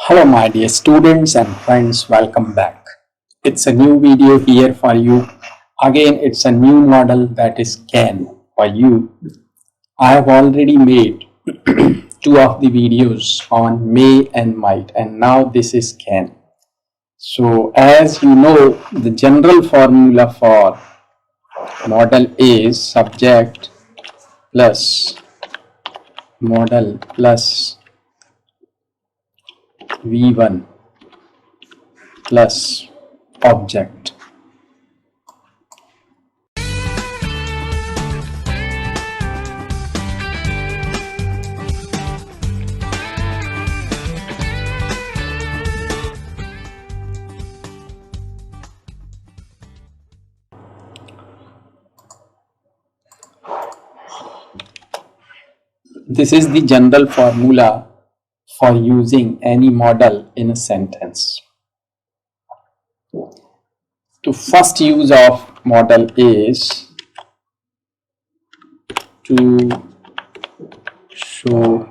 Hello, my dear students and friends, welcome back. It's a new video here for you. Again, it's a new model that is CAN for you. I have already made two of the videos on may and might, and now this is CAN. So, as you know, the general formula for model is subject plus model plus V1 plus object. This is the general formula for using any model in a sentence. The first use of model is to show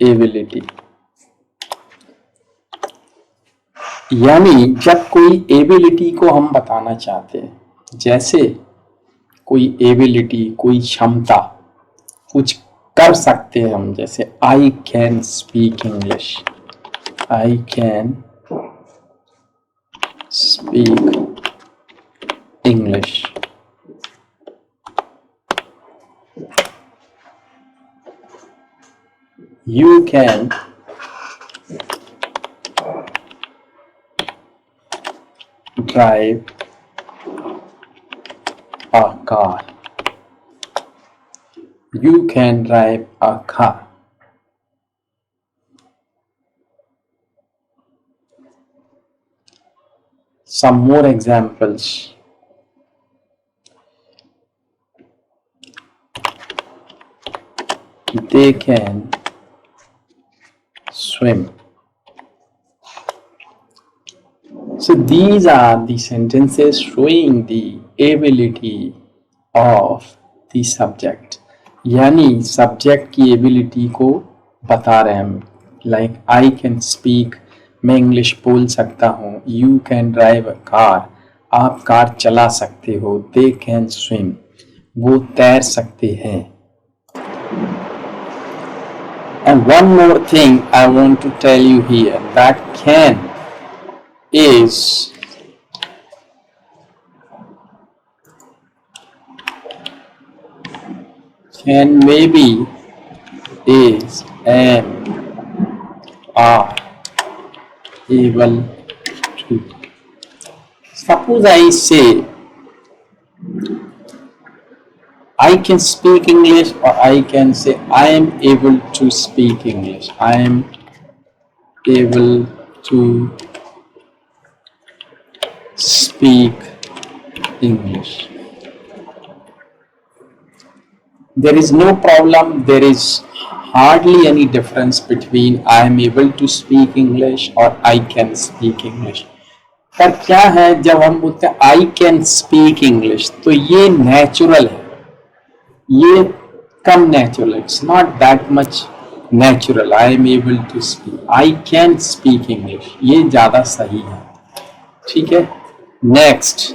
ability. यानी जब कोई ability को हम बताना चाहते हैं, जैसे कोई एबिलिटी, कोई क्षमता, कुछ कर सकते हैं हम, जैसे आई can speak English, I can speak English. You can drive a car. You can drive a car. Some more examples. They can swim. So these are the sentences showing the ability of the subject. यानी subject की ability को बता रहे हैं हम. Like I can speak, मैं English बोल सकता हूँ. You can drive a car, आप कार चला सकते हो. दे कैन स्विम, वो तैर सकते हैं. And one more thing I want to tell you here, that can maybe is and are able to. Suppose I say I can speak English, or I can say I am able to speak English. I am able to speak English. There is no problem. There is hardly any difference between I am able to speak English or I can speak English. पर क्या है, जब हम बोलते हैं I can speak English, तो ये natural है, ये कम natural. It's not that much natural. I am able to speak, I can speak English, ये ज़्यादा सही है. ठीक है. नेक्स्ट,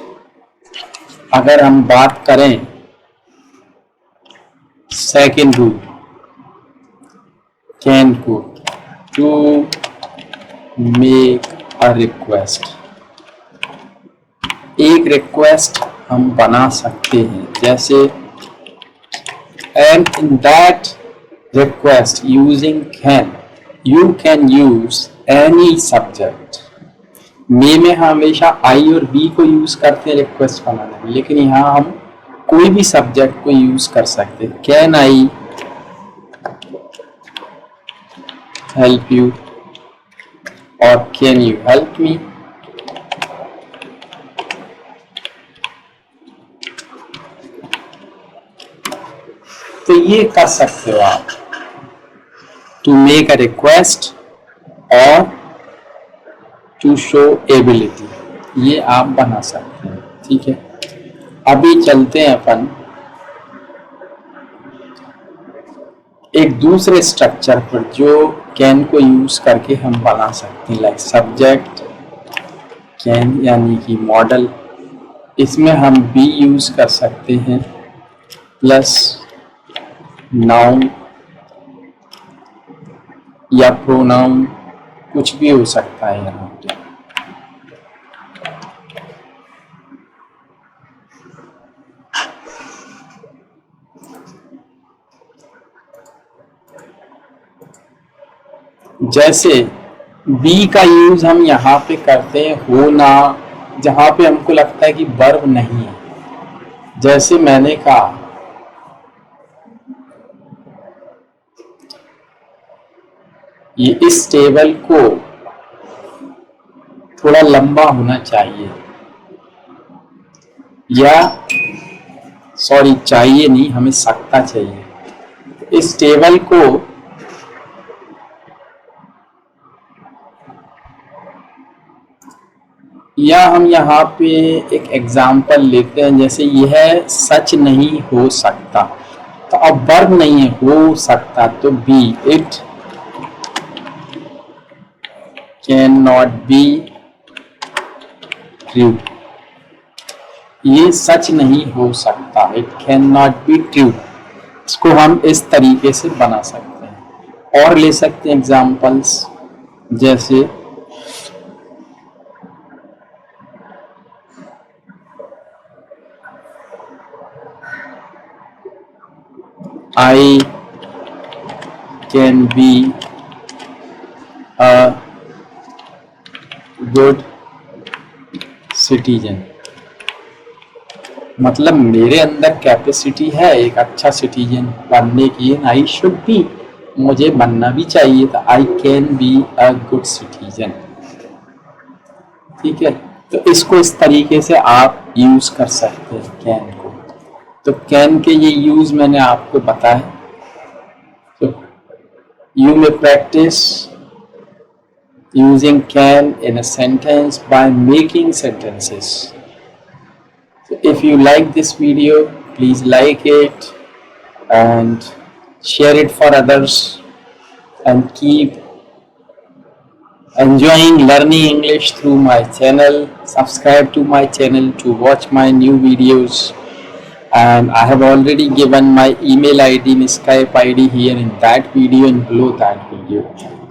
अगर हम बात करें सेकेंड रूल, कैन को, टू मेक अ रिक्वेस्ट. एक रिक्वेस्ट हम बना सकते हैं, जैसे and in that request using can, you can use any subject. में हमेशा आई और बी को यूज करते हैं रिक्वेस्ट बनाने में, लेकिन यहाँ हम कोई भी सब्जेक्ट को यूज कर सकते हैं. कैन आई हेल्प यू और कैन यू हेल्प मी. तो ये कर सकते हो आप, टू मेक अ रिक्वेस्ट और टू शो एबिलिटी, ये आप बना सकते हैं. ठीक है. अभी चलते हैं अपन एक दूसरे स्ट्रक्चर पर जो कैन को यूज करके हम बना सकते हैं, लाइक सब्जेक्ट कैन यानी कि मॉडल, इसमें हम बी यूज कर सकते हैं प्लस नाउन या प्रोनाउन, कुछ भी हो सकता है यहाँ पे। जैसे बी का यूज हम यहाँ पे करते हैं होना, जहाँ पे हमको लगता है कि वर्ब नहीं है। जैसे मैंने कहा ये इस टेबल को थोड़ा लंबा होना चाहिए, या सॉरी चाहिए नहीं, हमें सकता चाहिए। इस टेबल को या हम यहाँ पे एक एग्जाम्पल लेते हैं, जैसे यह सच नहीं हो सकता, तो अब वर्ब नहीं है, हो सकता, तो B, it can not be true, ये सच नहीं हो सकता, it can not be true. इसको हम इस तरीके से बना सकते हैं। और ले सकते हैं एग्जाम्पल्स, जैसे I can be a good citizen, मतलब मेरे अंदर कैपेसिटी है एक अच्छा सिटीजन बनने की। आई शुड बी, मुझे बनना भी चाहिए था। I can be a good citizen. ठीक है, तो इसको इस तरीके से आप यूज कर सकते हैं कैन को। तो कैन के ये यूज मैंने आपको बताया। तो you may practice using can in a sentence by making sentences. So if you like this video, please like it and share it for others, and keep enjoying learning English through my channel. Subscribe to my channel to watch my new videos, and I have already given my email ID and Skype ID here in that video and below that video.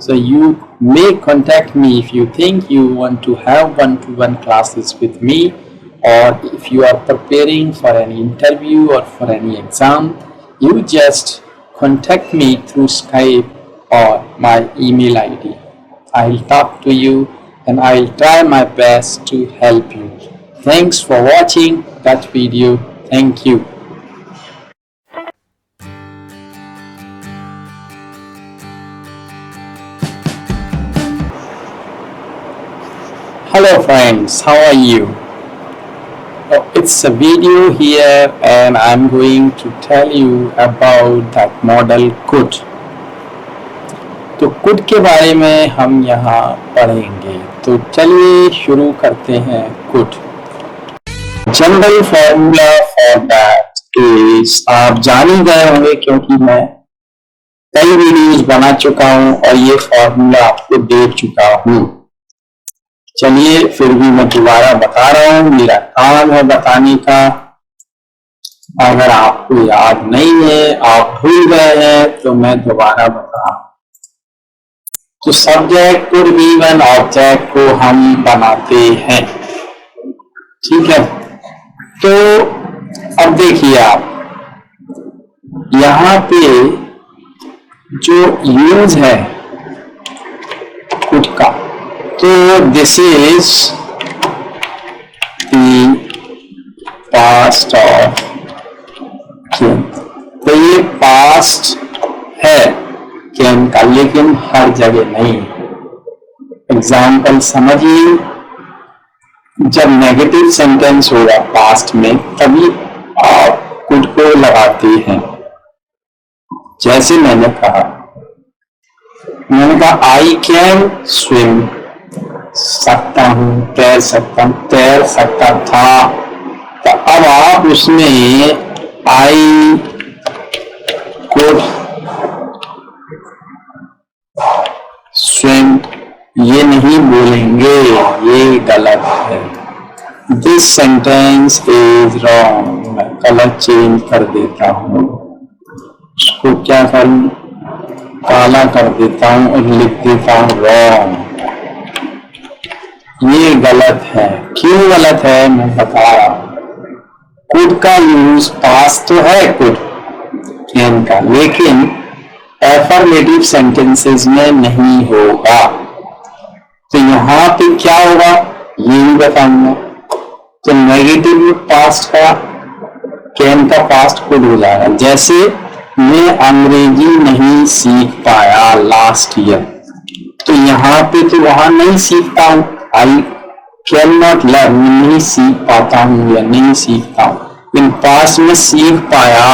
So you may contact me if you think you want to have one-to-one classes with me, or if you are preparing for any interview or for any exam. You just contact me through Skype or my email ID. I'll talk to you and I'll try my best to help you. Thanks for watching that video. Thank you. Hello friends, how are you? It's a video here and I'm going to tell you about that model could. तो could के बारे में हम यहाँ पढ़ेंगे। तो चलिए शुरू करते हैं could. General formula for that is, आप जान ही गए होंगे क्योंकि मैं कई वीडियोस बना चुका हूं और ये फॉर्मूला आपको दे चुका हूं। चलिए फिर भी मैं दोबारा बता रहा हूं, मेरा काम है बताने का। अगर आपको याद नहीं है, आप भूल गए हैं, तो मैं दोबारा बता रहा हूं। तो सब्जेक्ट कुड गिवन ऑब्जेक्ट को हम बनाते हैं, ठीक है। तो अब देखिए आप यहां पे जो यूज है कुड का, तो this is the past of can. तो ये पास्ट है कैन का, लेकिन हर जगह नहीं। एग्जाम्पल समझिए, जब नेगेटिव सेंटेंस होगा पास्ट में तभी आप कुड को लगाते हैं। जैसे मैंने कहा आई कैन स्विम, सकता हूं, तैर सकता हूं, तैर सकता था। तो अब आप उसमें आई कुड स्विम, ये नहीं बोलेंगे, ये गलत है। दिस सेंटेंस इज रॉन्ग, मैं कलर चेंज कर देता हूँ, इसको क्या करूँ, काला कर देता हूँ और लिख देता हूँ रॉन्ग। ये गलत है। क्यों गलत है मैं बता रहा हूँ। कुड का यूज पास्ट तो है, कुड कैन का, लेकिन एफर्मेटिव सेंटेंसेस में नहीं होगा। तो यहां पे क्या होगा ये भी बताऊंगा। तो नेगेटिव पास्ट का, कैन का पास्ट कुड हो जाएगा। जैसे मैं अंग्रेजी नहीं सीख पाया लास्ट ईयर, तो यहाँ पे तो वहां नहीं सीखता हूं, आई कैन नॉट लर्न, नहीं सीख पाता हूं या नहीं सीखता हूं। इन पास्ट में सीख पाया,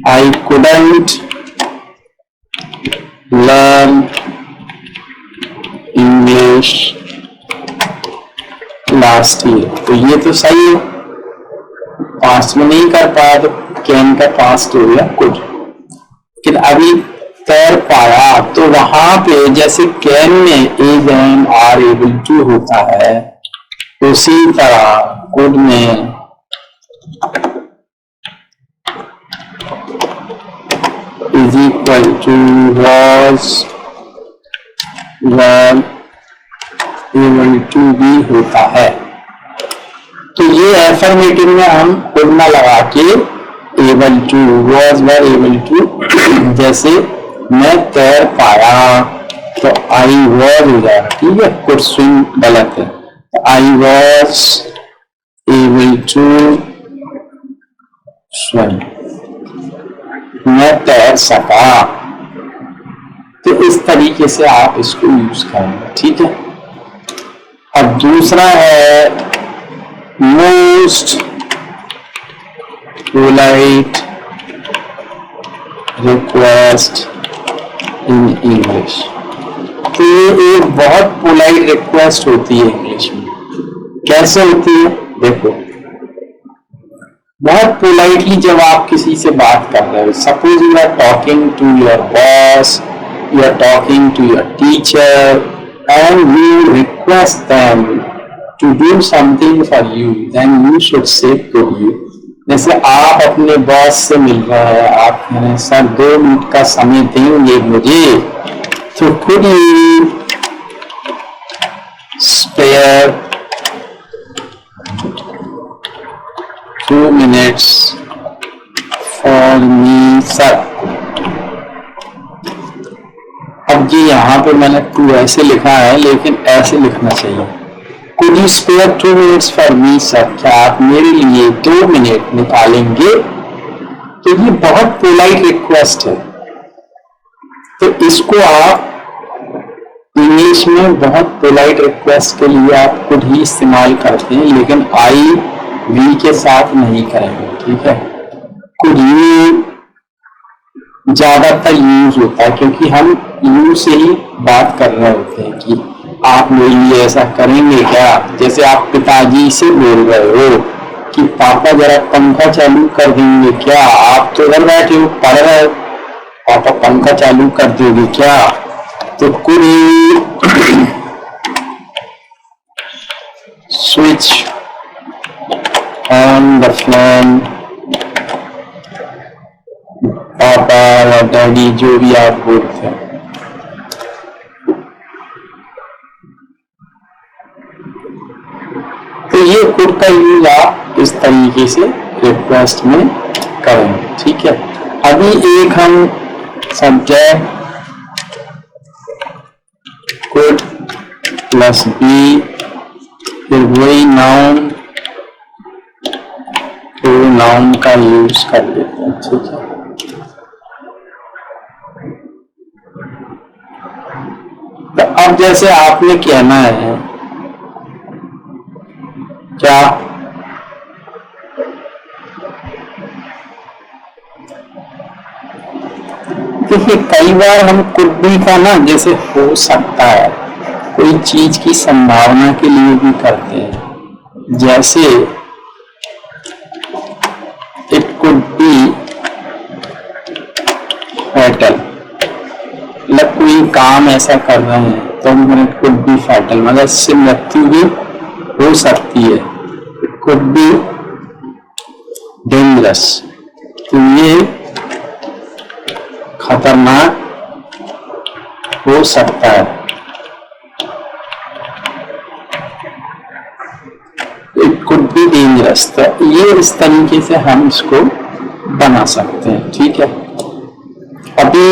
I couldn't learn English last year, तो ये तो सही है, पास्ट में नहीं कर पाया तो कैन का पास्ट हो गया कुड। लेकिन अभी तैर पाया, तो वहां पे जैसे कैन में is and are able to होता है, उसी तरह कुड में is equal to was able to भी होता है। तो ये एफर्मेटिव में हम कुड ना लगा के able to, was were able to, जैसे मैं तैर पाया तो आई वॉज हो जाएगा, ठीक है। कुड स्विम गलत है, तो I was able to swim, मैं तैर सका। तो इस तरीके से आप इसको यूज करेंगे, ठीक है। अब दूसरा है most polite request in English. तो ये एक बहुत पोलाइट रिक्वेस्ट होती है इंग्लिश में। कैसे होती है देखो, बहुत पोलाइटली जब आप किसी से बात कर रहे हो, suppose you are talking to your boss, you are talking to your teacher and you request them to do something for you, then you should say could you। जैसे आप अपने बॉस से मिल रहे हैं, आप कह रहे हैं सर 2 मिनट का समय देंगे मुझे, तो could you spare 2 minutes for me sir। अब जी यहाँ पे मैंने टू ऐसे लिखा है, लेकिन ऐसे लिखना चाहिए, could you spare 2 minutes for me sir, क्या आप मेरे लिए 2 मिनट निकालेंगे। तो ये बहुत पोलाइट रिक्वेस्ट है, तो इसको आप इंग्लिश में बहुत पोलाइट रिक्वेस्ट के लिए आप कुड ही इस्तेमाल करते हैं, लेकिन आई वी के साथ नहीं करेंगे, ठीक है। कुड यू ज्यादातर यूज होता है, क्योंकि हम यू से ही बात कर रहे होते हैं कि आप मेरे लिए ऐसा करेंगे क्या। जैसे आप पिताजी से बोल रहे हो कि पापा जरा पंखा चालू कर देंगे क्या, आप तो इधर बैठे हो पढ़ रहे हो, पापा पंखा चालू कर दोगे क्या। तो could switch on the fan, पापा या डैडी जो भी आप बोलते हैं। तो ये कुड का यूज आप इस तरीके से रिक्वेस्ट में करेंगे, ठीक है। अभी एक हम सब्जेक्ट कुड प्लस बी, फिर वही नाउन, नाउन का यूज कर लेते हैं, ठीक है। तो अब जैसे आपने कहना है क्या, देखिए कई बार हम कुड भी का ना, जैसे हो सकता है, कोई चीज की संभावना के लिए भी करते हैं। जैसे इट कुड बी फैटल, मतलब कोई काम ऐसा कर रहे हैं तो इट कुड बी फैटल, मतलब इससे मृत्यु भी हो सकती है, इट कुड बी डेंजरस, तो ये खतरनाक हो सकता है, इट कुड बी डेंजरस। तो ये इस तरीके से हम इसको बना सकते हैं, ठीक है। अभी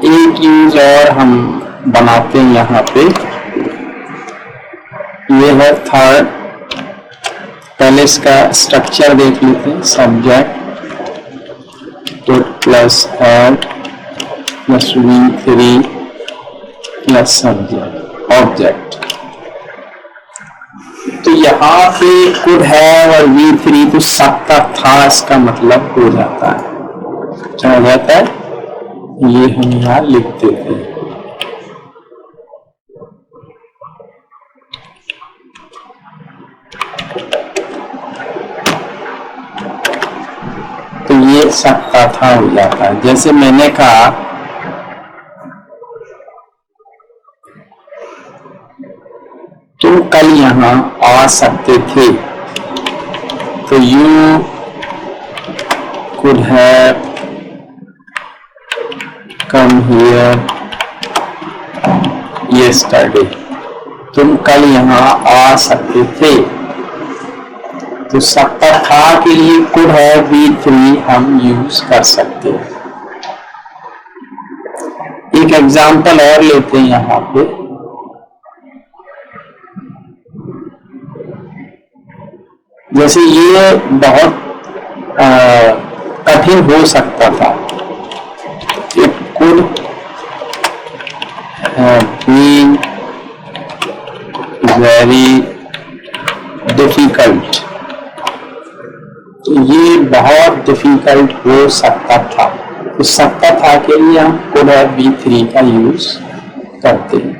एक यूज और हम बनाते हैं यहाँ पे, ये है थर्ड। पहले इसका स्ट्रक्चर देख लेते हैं। Subject plus had plus V3 plus subject object. तो यहाँ पे कुड हैव और V3 तो सकता था, इसका मतलब हो जाता है, क्या हो जाता है, ये हम यहाँ लिख देते हैं। तो ये सकता था हो जाता है। जैसे मैंने कहा तुम कल यहाँ आ सकते थे, तो you could have come here yesterday. तुम कल यहाँ आ सकते थे, तो सकता था के लिए कुड हैव V3 हम यूज कर सकते हैं। एक एग्जांपल और लेते हैं यहाँ पे। जैसे ये बहुत कठिन हो सकता था, it could be very difficult. ये बहुत डिफिकल्ट हो सकता था, तो सकता था के लिए हम कुड हैव V3 का यूज करते हैं।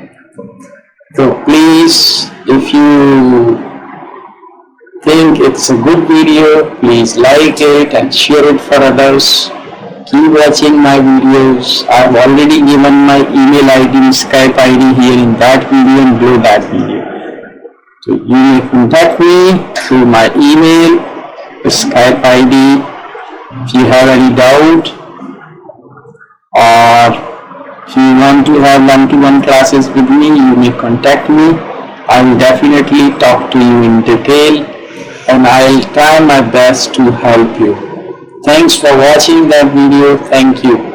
तो please if you think it's a good video, please like it and share it for others. Keep watching my videos. I've already given my email ID, Skype ID here in that video and below that video. So you may contact me through my email, Skype ID. If you have any doubt or if you want to have one-to-one classes with me, you may contact me. I will definitely talk to you in detail, and I'll try my best to help you. Thanks for watching that video. Thank you.